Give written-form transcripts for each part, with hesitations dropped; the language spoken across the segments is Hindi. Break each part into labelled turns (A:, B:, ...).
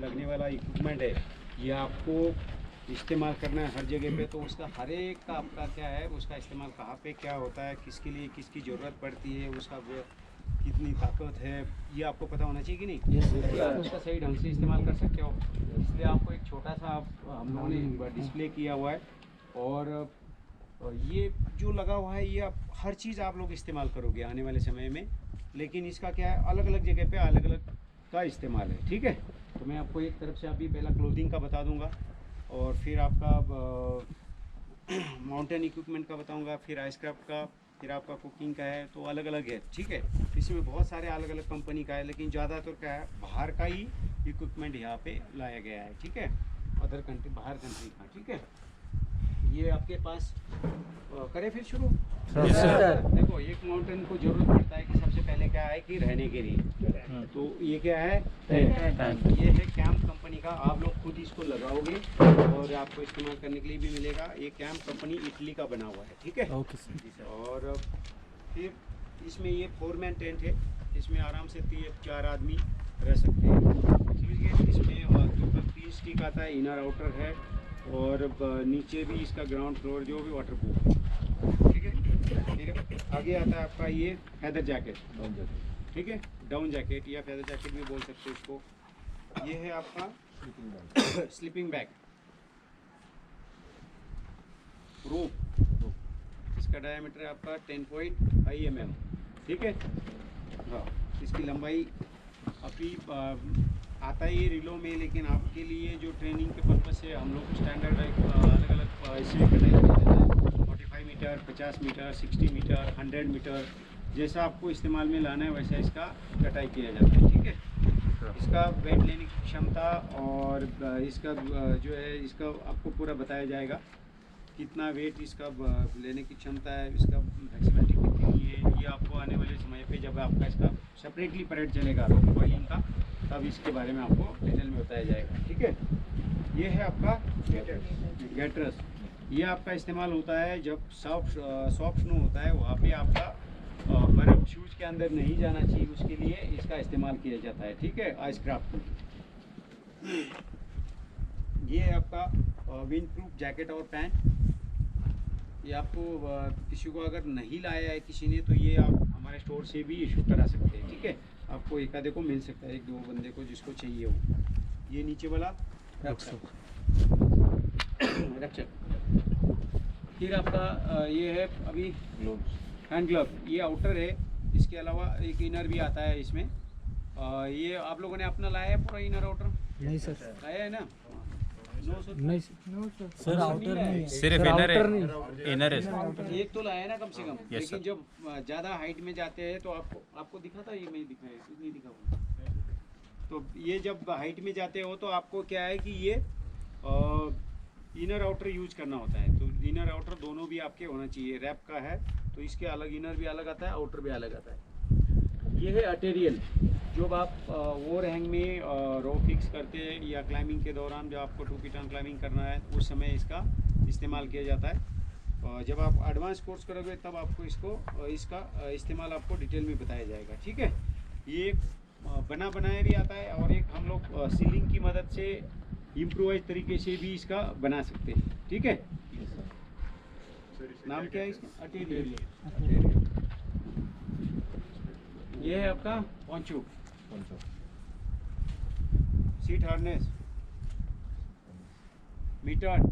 A: लगने वाला इक्विपमेंट है, ये आपको इस्तेमाल करना है हर जगह पे। तो उसका हर एक का आपका क्या है, उसका इस्तेमाल कहाँ पे क्या होता है, किसके लिए किसकी ज़रूरत पड़ती है, उसका वो कितनी ताकत है, ये आपको पता होना चाहिए कि नहीं। तभी आप उसका सही ढंग से इस्तेमाल कर सकते हो। इसलिए आपको एक छोटा सा हम लोगों ने डिस्प्ले किया हुआ है, और ये जो लगा हुआ है ये आप हर चीज़ आप लोग इस्तेमाल करोगे आने वाले समय में। लेकिन इसका क्या है, अलग अलग जगह पे अलग अलग का इस्तेमाल है, ठीक है। तो मैं आपको एक तरफ से अभी पहला क्लोथिंग का बता दूंगा, और फिर आपका माउंटेन इक्विपमेंट का बताऊंगा, फिर आइसक्राफ्ट का, फिर आपका कुकिंग का है। तो अलग अलग है, ठीक है। इसमें बहुत सारे अलग अलग कंपनी का है, लेकिन ज़्यादातर क्या है, बाहर का ही इक्विपमेंट यहाँ पे लाया गया है, ठीक है। अदर कंट्री, बाहर कंट्री का, ठीक है। ये आपके पास करें फिर शुरू। देखो, एक माउंटेन को जरूरत पड़ता है कि सबसे पहले क्या है कि रहने के लिए, तो ये क्या है, ये है कैंप कंपनी का। आप लोग खुद इसको लगाओगे और आपको इस्तेमाल करने के लिए भी मिलेगा। ये कैंप कंपनी इटली का बना हुआ है, ठीक है।
B: Okay sir.
A: और फिर इसमें ये 4 मैन टेंट है, इसमें आराम से 4 आदमी रह सकते हैं, समझ गए। इसमें टोटल 3 स्टिक आता है, इनर आउटर है, और नीचे भी इसका ग्राउंड फ्लोर जो भी वाटर प्रूफ है, ठीक है। फिर आगे आता है आपका ये फेदर जैकेट, ठीक है, डाउन जैकेट या फेदर जैकेट भी बोल सकते हो इसको। ये है आपका स्लीपिंग बैग, रोप, इसका डायमीटर है आपका 10.5 mm, ठीक है। हाँ, इसकी लंबाई अभी आता है ये रिलो में, लेकिन आपके लिए जो ट्रेनिंग के पर्पज़ से हम लोग स्टैंडर्ड अलग अलग इसमें कटाई किया जाता है। 45 मीटर, 50 मीटर, 60 मीटर, 100 मीटर, जैसा आपको इस्तेमाल में लाना है वैसा इसका कटाई किया जाता है, ठीक है। इसका वेट लेने की क्षमता और इसका जो है, इसका आपको पूरा बताया जाएगा कितना वेट इसका लेने की क्षमता है, इसका फ्लेक्सिबिलिटी कितनी है। ये आपको आने वाले समय पे जब आपका इसका सेपरेटली परेड चलेगा रोप बॉइलिंग का, तब इसके बारे में आपको डिटेल में बताया जाएगा, ठीक है। ये है आपका गैटरस। ये आपका इस्तेमाल होता है जब सॉफ्ट स्नो होता है, वहाँ पे आपका बर्फ़ शूज़ के अंदर नहीं जाना चाहिए, उसके लिए इसका इस्तेमाल किया जाता है, ठीक है, आइस क्राफ्ट में। ये है आपका विंड प्रूफ जैकेट और पैंट। ये आपको किसी को अगर नहीं लाया है किसी ने, तो ये आप हमारे स्टोर से भी इशू करा सकते हैं, ठीक है। आपको एक आधे को मिल सकता है, 1-2 बंदे को जिसको चाहिए हो। ये नीचे वाला रक्षक। फिर आपका ये है अभी हैंड ग्लव, ये आउटर है। इसके अलावा एक इनर भी आता है इसमें। ये आप लोगों ने अपना लाया है पूरा इनर आउटर?
B: नहीं सर,
A: लाया है ना?
B: नहीं सर, आउटर नहीं,
C: सिर्फ इनर है, इनर है सर।
A: एक तो लाया ना कम से कम।
C: Yes,
A: लेकिन
C: sir.
A: जब ज़्यादा हाइट में जाते हैं तो आपको दिखा था, ये नहीं दिखाया, कुछ नहीं दिखा। तो ये जब हाइट में जाते हो तो आपको क्या है कि ये इनर आउटर यूज करना होता है। तो इनर आउटर दोनों भी आपके होना चाहिए। रैप का है तो इसके अलग इनर भी अलग आता है, आउटर भी अलग आता है। ये है अटेरियल, जब आप ओवर हैंग में रो फिक्स करते हैं या क्लाइंबिंग के दौरान जब आपको 2 फीट क्लाइंबिंग करना है, उस समय इसका इस्तेमाल किया जाता है। जब आप एडवांस कोर्स करोगे तब आपको इसका इस्तेमाल आपको डिटेल में बताया जाएगा, ठीक है। ये बना बनाया भी आता है, और एक हम लोग सीलिंग की मदद से इम्प्रोवाइज तरीके से भी इसका बना सकते हैं, ठीक है। नाम क्या है इसका? अटेरियल। ये है आपका poncho, seat harness, metre,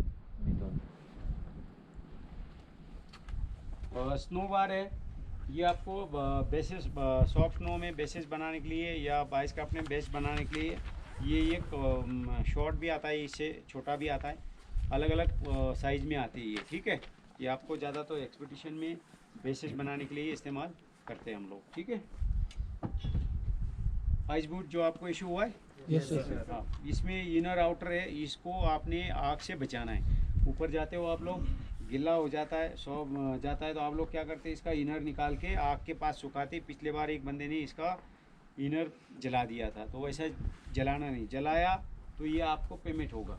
A: snow bar है। ये आपको बेसिस सॉफ्ट स्नो में बेसिस बनाने के लिए या आइस क्राफ्ट में बेस बनाने के लिए ये एक शॉर्ट भी आता है, इससे छोटा भी आता है, अलग अलग साइज़ में आती है ये, ठीक है। ये आपको ज़्यादा तो एक्सपीडिशन में बेसिस बनाने के लिए इस्तेमाल करते हैं हम लोग, ठीक है। आइस बूट जो आपको इशू हुआ है,
B: यस सर।
A: हाँ, इसमें इनर आउटर है, इसको आपने आग से बचाना है। ऊपर जाते हो आप लोग, गिला हो जाता है, सौ जाता है, तो आप लोग क्या करते हैं, इसका इनर निकाल के आग के पास सुखाते। पिछले बार एक बंदे ने इसका इनर जला दिया था, तो वैसा जलाना नहीं, जलाया तो ये आपको पेमेंट होगा,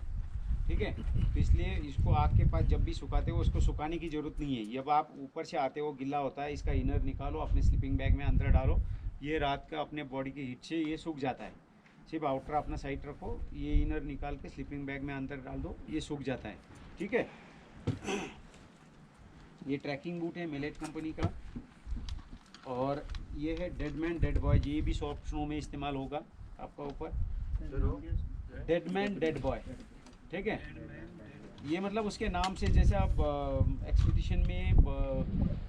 A: ठीक है। तो इसलिए इसको आग के पास जब भी सुखाते हो, उसको सुखाने की ज़रूरत नहीं है। जब आप ऊपर से आते हो, गिला होता है, इसका इनर निकालो, अपने स्लीपिंग बैग में अंदर डालो, ये रात का अपने बॉडी की हीट से ये सूख जाता है। सिर्फ आउटर अपना साइड रखो, ये इनर निकाल के स्लीपिंग बैग में अंदर डाल दो, ये सूख जाता है। ठीक है। ये ट्रैकिंग बूट है मिलेट कंपनी का, और ये है डेड मैन डेड बॉय, ये भी सॉफ्ट स्नो में इस्तेमाल होगा आपका ऊपर। डेड मैन डेड बॉय, ठीक है। ये मतलब उसके नाम से, जैसे आप एक्सपीडिशन में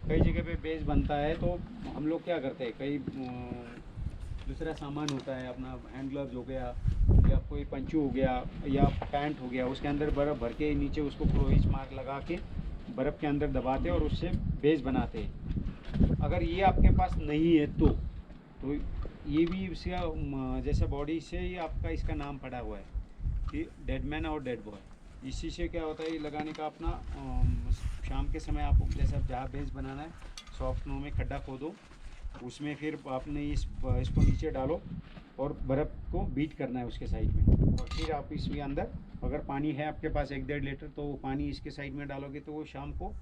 A: कई जगह पे बेस बनता है, तो हम लोग क्या करते हैं, कई दूसरा सामान होता है अपना, हैंड ग्लव्स हो गया या कोई पंचू हो गया या पैंट हो गया, उसके अंदर बर्फ़ भर के नीचे उसको क्लोइच मार्क लगा के बर्फ़ के अंदर दबाते और उससे बेस बनाते हैं। अगर ये आपके पास नहीं है तो ये भी इसका जैसे बॉडी से ही आपका इसका नाम पड़ा हुआ है कि डेड मैन और डेड बॉय। इसी से क्या होता है, ये लगाने का अपना शाम के समय आपको जैसे आप जहाँ बेस बनाना है, सॉफ्ट स्नो में खड्डा खोदो, उसमें फिर आपने इसको नीचे डालो और बर्फ़ को बीट करना है उसके साइड में, और फिर आप इसके अंदर अगर पानी है आपके पास 1-1.5 लीटर, तो वो पानी इसके साइड में डालोगे तो वो शाम को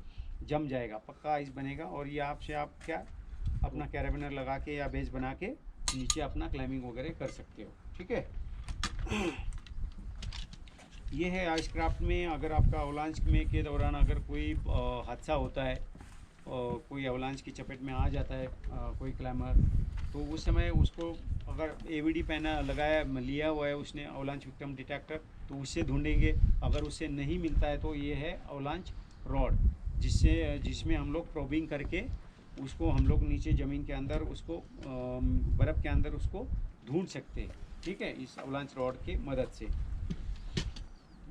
A: जम जाएगा, पक्का आइस बनेगा। और ये आपसे आप क्या अपना कैराबिनर लगा के या बेस बना के नीचे अपना क्लाइंबिंग वगैरह कर सकते हो। ठीक है। ये है आइस क्राफ्ट में, अगर आपका अवलांच में के दौरान अगर कोई हादसा होता है, कोई अवलांच की चपेट में आ जाता है कोई क्लाइंबर, तो उस समय उसको अगर एवीडी पहना लगाया लिया हुआ है उसने अवलांच विक्टिम डिटेक्टर, तो उससे ढूंढेंगे। अगर उससे नहीं मिलता है तो ये है अवलांच रॉड, जिसमें हम लोग प्रोबिंग करके उसको हम लोग नीचे ज़मीन के अंदर उसको बर्फ़ के अंदर उसको ढूंढ सकते हैं। ठीक है, इस अवलांच रॉड की मदद से।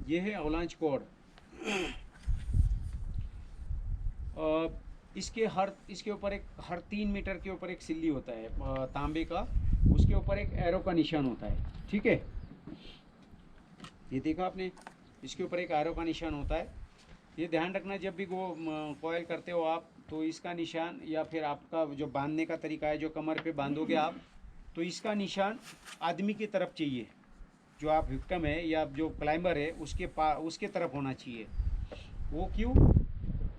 A: ये है अवलांच कॉर्ड। इसके ऊपर एक हर 3 मीटर के ऊपर एक सिल्ली होता है तांबे का, उसके ऊपर एक एरो का निशान होता है। ठीक है, ये देखा आपने, इसके ऊपर एक एरो का निशान होता है। ये ध्यान रखना, जब भी वो कॉयल करते हो आप, तो इसका निशान या फिर आपका जो बांधने का तरीका है, जो कमर पे बांधोगे आप, तो इसका निशान आदमी की तरफ चाहिए, जो आप विक्टिम है या जो क्लाइंबर है उसके तरफ होना चाहिए। वो क्यों?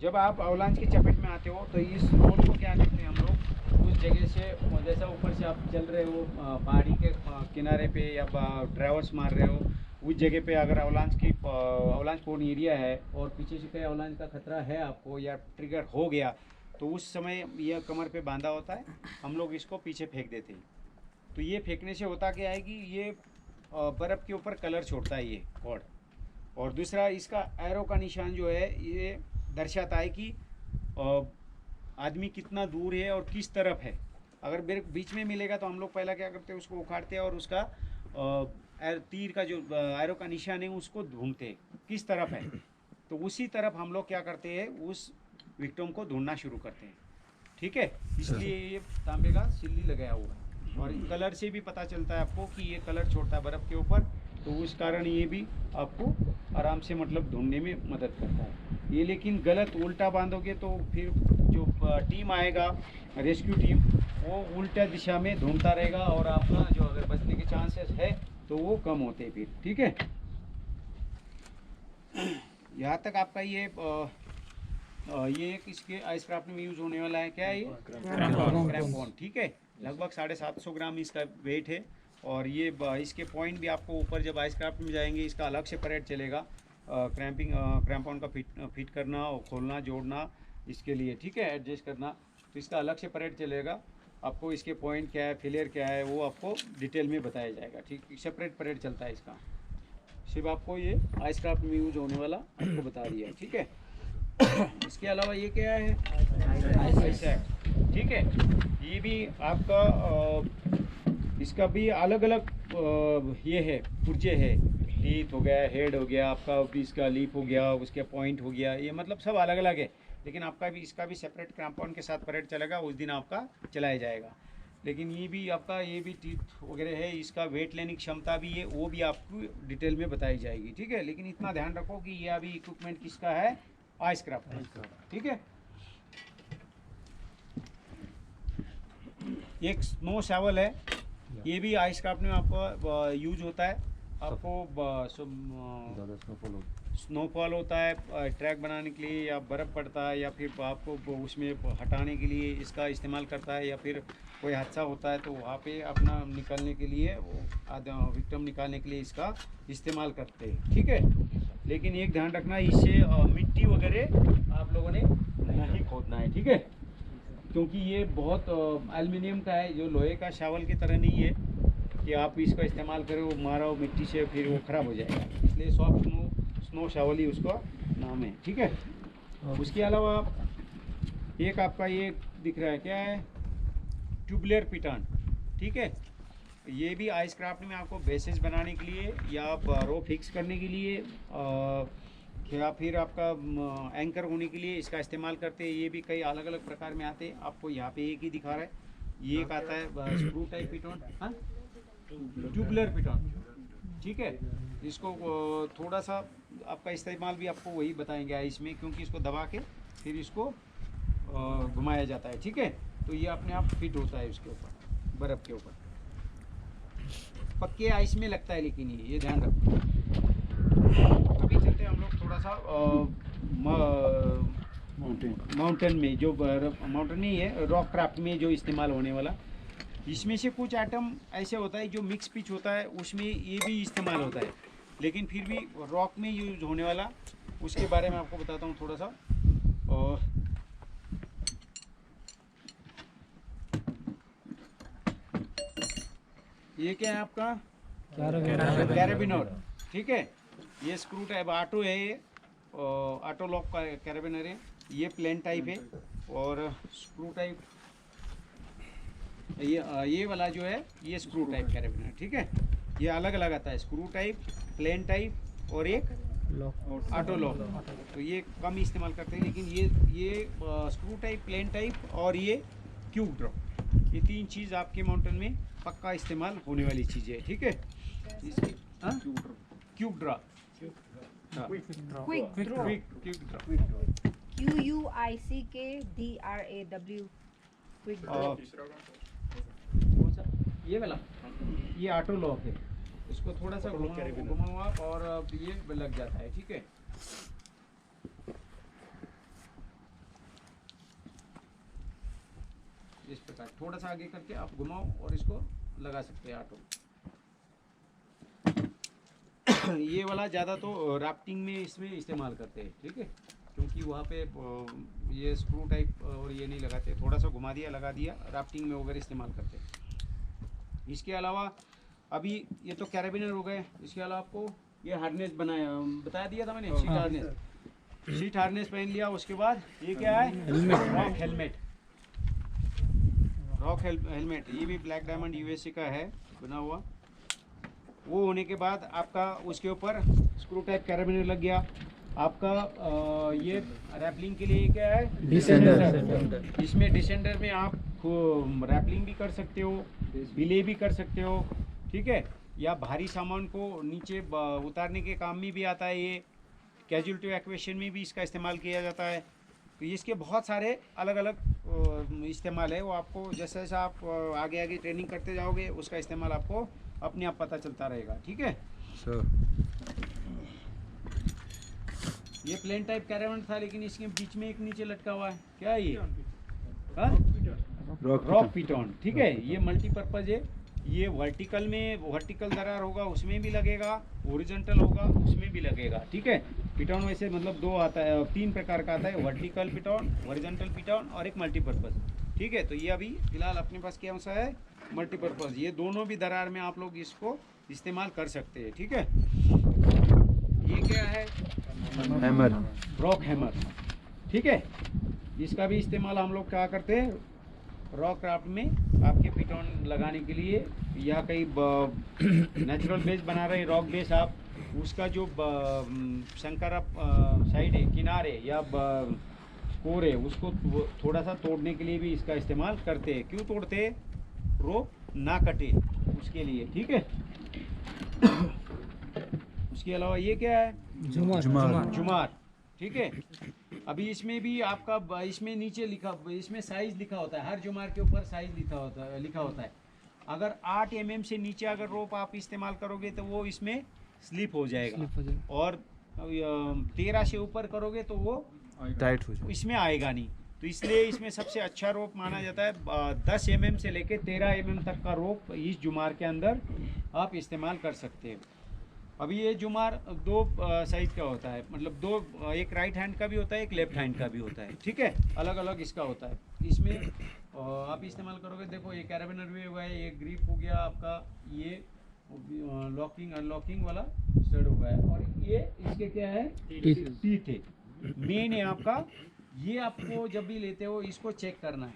A: जब आप अवलांच की चपेट में आते हो तो इस रोड को क्या कहते हैं हम लोग, उस जगह से जैसा ऊपर से आप चल रहे हो पहाड़ी के किनारे पे या ड्राइवर्स मार रहे हो, उस जगह पे अगर अवलांच कोन एरिया है और पीछे से कहीं अवलांच का खतरा है आपको या ट्रिगर हो गया, तो उस समय यह कमर पे बांधा होता है, हम लोग इसको पीछे फेंक देते हैं। तो ये फेंकने से होता क्या है कि ये बर्फ़ के ऊपर कलर छोड़ता है ये कॉर्ड, और दूसरा इसका एरो का निशान जो है ये दर्शाता है कि आदमी कितना दूर है और किस तरफ है। अगर बीच में मिलेगा तो हम लोग पहला क्या करते हैं, उसको उखाड़ते हैं और उसका तीर का जो एरो का निशान है उसको ढूंढते हैं किस तरफ है, तो उसी तरफ हम लोग क्या करते हैं, उस विक्टिम को ढूंढना शुरू करते हैं। ठीक है, इसलिए ये तांबे का सिल्ली लगाया हुआ है, और कलर से भी पता चलता है आपको कि ये कलर छोड़ता है बर्फ़ के ऊपर, तो उस कारण ये भी आपको आराम से मतलब ढूंढने में मदद करता है ये। लेकिन गलत उल्टा बांधोगे तो फिर जो टीम आएगा रेस्क्यू टीम, वो उल्टा दिशा में ढूंढता रहेगा और आपका जो अगर बचने के चांसेस है तो वो कम होते हैं फिर। ठीक है, यहाँ तक आपका ये इसके आइस क्राफ्ट में यूज़ होने वाला है क्या है, ये क्रैम्पॉन। ठीक है, लगभग 750 ग्राम इसका वेट है, और ये इसके पॉइंट भी आपको ऊपर जब आइस क्राफ्ट में जाएंगे इसका अलग से परेड चलेगा, क्रैम्पॉन का फिट करना और खोलना जोड़ना इसके लिए। ठीक है, एडजस्ट करना, तो इसका अलग से परेड चलेगा। आपको इसके पॉइंट क्या है, फेलियर क्या है, वो आपको डिटेल में बताया जाएगा। ठीक, सेपरेट परेड चलता है इसका, सिर्फ आपको ये आइस क्राफ्ट में यूज होने वाला आपको बता दिया है। ठीक है, इसके अलावा ये क्या है, आइस एक्ट। ठीक है, ये भी आपका इसका भी अलग अलग ये है, पुर्जे है, टीथ हो गया, हेड हो गया आपका, इसका लीफ हो गया, उसके पॉइंट हो गया, ये मतलब सब अलग अलग है, लेकिन आपका भी इसका भी सेपरेट क्रैम्पॉन के साथ परेड चलेगा, उस दिन आपका चलाया जाएगा। लेकिन ये भी आपका ये भी टीथ वगैरह है, इसका वेट लेने की क्षमता भी है, वो भी आपको डिटेल में बताई जाएगी। ठीक है, लेकिन इतना ध्यान रखो कि ये अभी इक्विपमेंट किसका है, आइस क्राफ्ट। ठीक है, एक स्नो शॉवल है, ये भी आइस क्राफ्ट में आपको यूज होता है। आपको स्नोफॉल होता है ट्रैक बनाने के लिए, या बर्फ़ पड़ता है, या फिर आपको उसमें हटाने के लिए इसका इस्तेमाल करता है, या फिर कोई हादसा होता है तो वहाँ पे अपना निकलने के लिए वो विक्टिम निकालने के लिए इसका इस्तेमाल करते हैं, ठीक है। लेकिन एक ध्यान रखना, इससे मिट्टी वगैरह आप लोगों ने नहीं खोदना है, ठीक है, क्योंकि ये बहुत एल्युमिनियम का है, जो लोहे का शावल की तरह नहीं है कि आप इसका इस्तेमाल करो मारो मिट्टी से फिर वो ख़राब हो जाएगा, इसलिए सॉफ्ट स्नो शावल ही उसका नाम है, ठीक है। उसके अलावा एक आपका ये दिख रहा है, क्या है, ट्यूबुलर पिटॉन, ठीक है। ये भी आइस क्राफ्ट में आपको बेसेस बनाने के लिए या रो फिक्स करने के लिए या फिर आपका एंकर होने के लिए इसका इस्तेमाल करते हैं। ये भी कई अलग अलग प्रकार में आते हैं, आपको यहाँ पे एक ही दिखा रहा है, ये एक आता है स्क्रू टाइप पिटॉन, हाँ ट्यूबुलर पिटॉन, ठीक है। इसको थोड़ा सा आपका इस्तेमाल भी आपको वही बताएंगे आइस में, क्योंकि इसको दबा के फिर इसको घुमाया जाता है, ठीक है। तो ये अपने आप फिट होता है उसके ऊपर, बर्फ़ के ऊपर, पक्के आइस में लगता है, लेकिन ये ध्यान रखो। अभी चलते हैं हम लोग थोड़ा सा माउंटेन में, जो माउंटेन नहीं है, रॉक क्राफ्ट में जो इस्तेमाल होने वाला, इसमें से कुछ आइटम ऐसे होता है जो मिक्स पिच होता है, उसमें ये भी इस्तेमाल होता है, लेकिन फिर भी रॉक में यूज होने वाला उसके बारे में आपको बताता हूँ थोड़ा सा। और ये क्या है आपका, कैराबिनर, ठीक है। ये स्क्रू टाइप ऑटो है, ये ऑटो लॉक का कैराबिनर है, ये प्लेन टाइप है, और स्क्रू टाइप ये वाला जो है ये स्क्रू टाइप कैराबिनर, ठीक है। ये अलग अलग आता है, स्क्रू टाइप, प्लेन टाइप और एक ऑटो लॉक। तो ये कम इस्तेमाल करते हैं, लेकिन ये स्क्रू टाइप, प्लेन टाइप और ये क्यूब ड्रॉ, ये तीन चीज़ आपके माउंटेन में पक्का इस्तेमाल होने वाली चीज़ें है, ठीक है। इसकी cube draw,
D: quick draw, QUICKDRAW, quick draw.
A: ये वाला, ये ऑटो लॉक है, इसको थोड़ा सा घुमाओ आप और ये लग जाता है, ठीक है। इस प्रकार थोड़ा सा आगे करके आप घुमाओ और इसको लगा सकते हैं ऑटो। ये वाला ज़्यादा तो राफ्टिंग में इसमें इस्तेमाल करते हैं, ठीक है, क्योंकि वहाँ पे ये स्क्रू टाइप और ये नहीं लगाते, थोड़ा सा घुमा दिया लगा दिया, राफ्टिंग में वगैरह इस्तेमाल करते हैं। इसके अलावा अभी ये तो कैराबिनर हो गए, इसके अलावा आपको ये हार्नेस बताया दिया था मैंने, सीट हार्नेस पहन लिया। उसके बाद ये क्या है, रॉक हेलमेट, हेलमेट ये भी ब्लैक डायमंड यूएसए का है बना हुआ। वो होने के बाद आपका उसके ऊपर स्क्रू टाइप कैराबिनर लग गया आपका। ये रैपलिंग के लिए क्या है, डिसेंडर। इसमें डिसेंडर में आप रैपलिंग भी कर सकते हो, बिले भी कर सकते हो, ठीक है, या भारी सामान को नीचे उतारने के काम में भी आता है। ये कैजुअलिटी इवैक्यूएशन में भी इसका इस्तेमाल किया जाता है। तो इसके बहुत सारे अलग अलग इस्तेमाल है, वो आपको जैसे जैसे आप आगे आगे ट्रेनिंग करते जाओगे उसका इस्तेमाल आपको अपने आप पता चलता रहेगा, ठीक है। ये प्लेन टाइप कैराबिनर था, लेकिन इसके बीच में एक नीचे लटका हुआ है, क्या है ये, रॉक पिटॉन, ठीक है। ये मल्टीपर्पज है, ये वर्टिकल दरार होगा उसमें भी लगेगा, हॉरिजॉन्टल होगा उसमें भी लगेगा, ठीक है। पिटॉन वैसे मतलब दो आता है, तीन प्रकार का आता है, वर्टिकल पिटॉन, हॉरिजॉन्टल पिटॉन और एक मल्टीपर्पज, ठीक है। तो ये अभी फिलहाल अपने पास क्या सा है, मल्टीपर्पज। ये दोनों भी दरार में आप लोग इसको इस्तेमाल कर सकते हैं, ठीक है। ये क्या है,
B: हैमर,
A: रॉक हैमर, ठीक है। इसका भी इस्तेमाल हम लोग क्या करते हैं, रॉक क्राफ्ट में आपके पिटॉन लगाने के लिए, या कहीं नेचुरल बेस बना रहे रॉक बेस आप, उसका जो शंकर साइड है, किनारे या कोर है, उसको थोड़ा सा तोड़ने के लिए भी इसका इस्तेमाल करते हैं। क्यों तोड़ते हैं, रोप ना कटे उसके लिए, ठीक है। उसके अलावा ये क्या है, जुमार, ठीक है। अभी इसमें भी आपका इसमें नीचे इसमें साइज लिखा होता है, हर जुमार के ऊपर साइज लिखा होता है। अगर 8 mm से नीचे अगर रोप आप इस्तेमाल करोगे तो वो इसमें स्लिप हो जाएगा,
B: स्लिप हो जाएगा।
A: और 13 से ऊपर करोगे तो वो
C: टाइट हो जाए।
A: इसमें आएगा नहीं। तो इसलिए इसमें सबसे अच्छा रोप माना जाता है 10 mm से लेके 13 mm तक का रोप इस जुमार के अंदर आप इस्तेमाल कर सकते हो। अभी ये जुमार दो साइज का होता है, मतलब दो, एक राइट हैंड का भी होता है, एक लेफ्ट हैंड का भी होता है, ठीक है, अलग अलग इसका होता है। इसमें आप इस्तेमाल करोगे, देखो ये कैराबिनर भी हुआ है, ये ग्रिप हो गया आपका, ये लॉकिंग अनलॉकिंग वाला स्टड हो गया है, और ये इसके क्या है, टीथ है, मेन है आपका। ये आपको जब भी लेते हो इसको चेक करना है,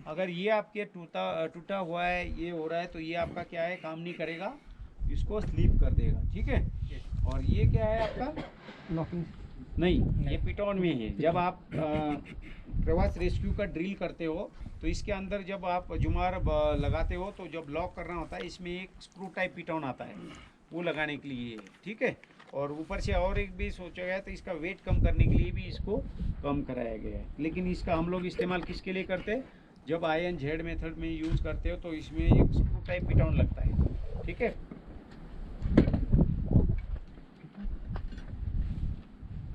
A: अगर ये आपके टूटा हुआ है, ये हो रहा है, तो ये आपका क्या है, काम नहीं करेगा, इसको स्लिप कर देगा, ठीक है। और ये क्या है आपका,
B: लॉकिंग
A: नहीं, ये पिटॉन में है। जब आप प्रवास रेस्क्यू का ड्रिल करते हो तो इसके अंदर जब आप जुमार लगाते हो तो जब लॉक करना होता है, इसमें एक स्क्रू टाइप पिटॉन आता है, वो लगाने के लिए, ठीक है। और ऊपर से और एक भी सोचा गया, तो इसका वेट कम करने के लिए भी इसको कम कराया गया है। लेकिन इसका हम लोग इस्तेमाल किसके लिए करते हैं, जब INZ मेथड में यूज़ करते हो तो इसमें एक स्क्रू टाइप पिटॉन लगता है, ठीक है।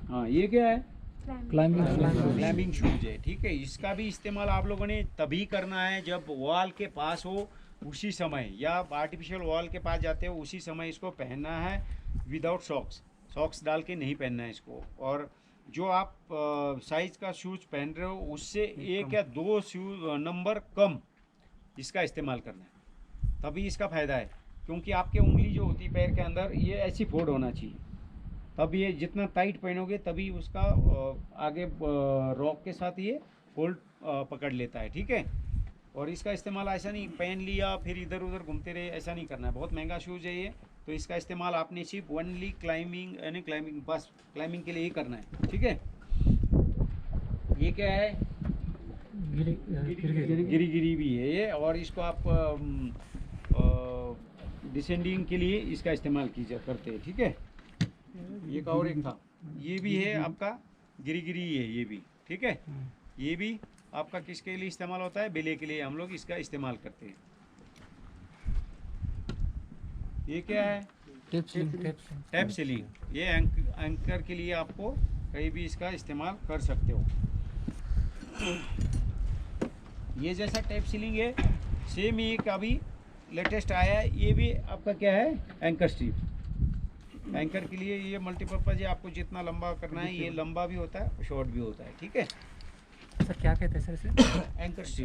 A: हाँ, ये क्या है, क्लाइंबिंग शूज है, ठीक है। इसका भी इस्तेमाल आप लोगों ने तभी करना है जब वॉल के पास हो, उसी समय, या आर्टिफिशियल वॉल के पास जाते हो उसी समय इसको पहनना है, विदाउट सॉक्स डाल के नहीं पहनना है इसको। और जो आप साइज का शूज पहन रहे हो उससे 1 या 2 शूज नंबर कम इसका इस्तेमाल करना है, तभी इसका फ़ायदा है। क्योंकि आपके उंगली जो होती है पैर के अंदर, ये ऐसी फोल्ड होना चाहिए, तब ये जितना टाइट पहनोगे तभी उसका आगे रॉक के साथ ये फोल्ड पकड़ लेता है, ठीक है। और इसका इस्तेमाल ऐसा नहीं पहन लिया फिर इधर उधर घूमते रहे, ऐसा नहीं करना है। बहुत महंगा शूज़ है ये, तो इसका इस्तेमाल आपने सिर्फ ओनली क्लाइंबिंग, यानी क्लाइंबिंग, बस क्लाइंबिंग के लिए ही करना है, ठीक है। ये क्या है, गिरी भी है ये, और इसको आप डिसेंडिंग के लिए इसका इस्तेमाल करते हैं, ठीक है। ये का और एक था, ये भी है आपका गिरी है, ये भी, ठीक है। ये भी आपका किसके लिए इस्तेमाल होता है, बेले के लिए हम लोग इसका इस्तेमाल करते हैं। ये क्या है, टैप सीलिंग, ये एंकर के लिए आपको कहीं भी इसका इस्तेमाल कर सकते हो। ये जैसा टैप सीलिंग है, सेम एक अभी लेटेस्ट आया है, ये भी आपका क्या है, एंकर स्ट्रिप। एंकर के लिए ये मल्टीपर्पज़ है, आपको जितना लंबा करना है, ये लंबा भी होता है, शॉर्ट भी होता है, ठीक है।
B: सर क्या कहते हैं सर इसे,
A: एंकर स्ट्रिप।